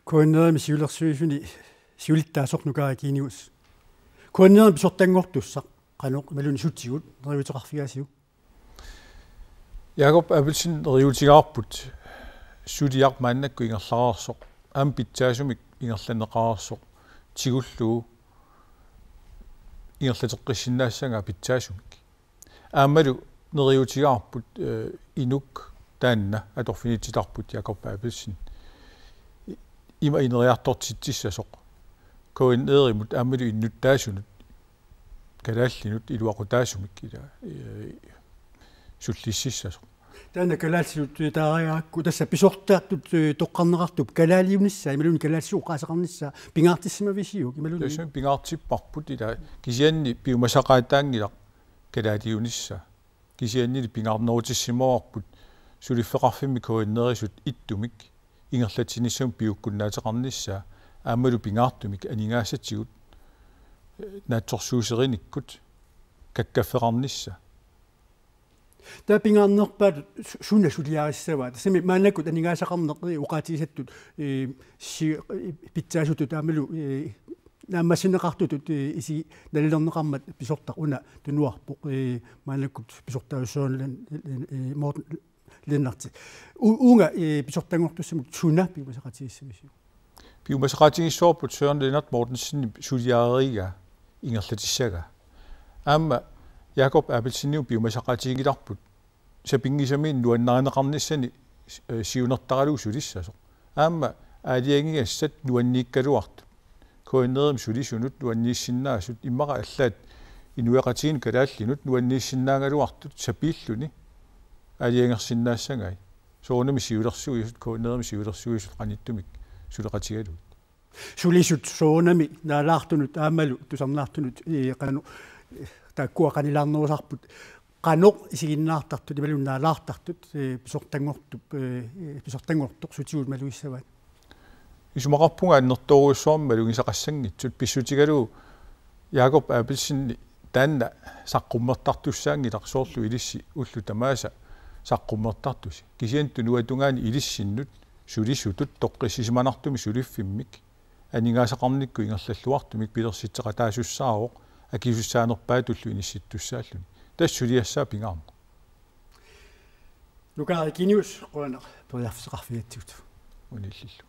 Kuannerimi siulersuisuni siulittaasornukaakinius. Kuannerimi pisortangortussaq qanoq maluni sutigut neriuteqarfigaasiu. Jakob Abelsen neriutigaarput sutiaq maannakku ingerlaraarsoq aam pitsaasumik ingerlaneqaraarsoq tigullugu ingerlateqqissinaassanga pitsaasumik aammalu neriutigaarput inuk taanna atorfinititarput Jakob Abelsen ima ineriartortitsissasoq kuinneerimut aammalu innuttaasunut kalaallinut iluaqutaasumik ila sullississasoq taana kalaalsilut taariaakku tassa pisortaartut toqqarneqartup kalaaliunissa imaluni kalaalsuuqaasaqarnissa pingaartissimavisiuk imaluni tassun pingaartipparput ila kisianni piumasaqaataangilaq kalaaliunissa kisiannili pingaarnerutissimaarput suliffeqarfimmi kuinneerisut ittumik ingerlatinissam piukkunnaateqarnissa aammalu pingaartumik aningaassatsigut naatsorsuuseriниkkut kakkaffeqarnissa taapingaarnerpaat sunna suliarissava tassami maannakut aningaasaqarneqi uqaatigisattut pitsaasutut aamalu naammassineqartutut isi nalilerneqarmat pisortaq una tunuarpoq maannakut pisortaussuunlan moort lennarti uunga pisortangortussamut sunna piumasaqatigissamisiu piumasaqatigissoorput Søren Lennart Mortensen suliaariga ingerlatissaga aamma Jakob Abelsen piumasaqatigilarput sapingisamiin nuannaaneqarnissani siunertaraluusulissasoq aamma aaliangigassat nuanniikkaluartut kuinneerim sulisunut nuanniissinnaasut immaqa allaat inueqatiin kalaallinut nuanniissinnaangaluartut sapiilluni aaliangersinnaassangай soonami siulersuisut kuinneerim siulersuisut qanittumik suleqatigalut sulisut soonami naalaartunut aammalu tusarnaartunut qanu takkua qanilaarnerusarput qanoq isiginnaartartut imalunnaalaartartut pisortangortoq sutigut maluissavat isumaqarpunga annertoruussuarma malugisaqassangitsut pissutigalu Jakob Abelsen taanna saqqummertartussaangilaq soorlu ilissi ullu tamaasa saqqummertartusi kisianttu nuatungaani ilissinnut sulisutut toqqissisimanartumi suliffimik aningaasaqarnikku ingerlalluartumik pilersitseqa taasussaaroq akisussaanerpaatullu inissittussaalluni tassuliassaa pingaarna nukaarikinius qoana periarfiseqarfigatsigut unillillu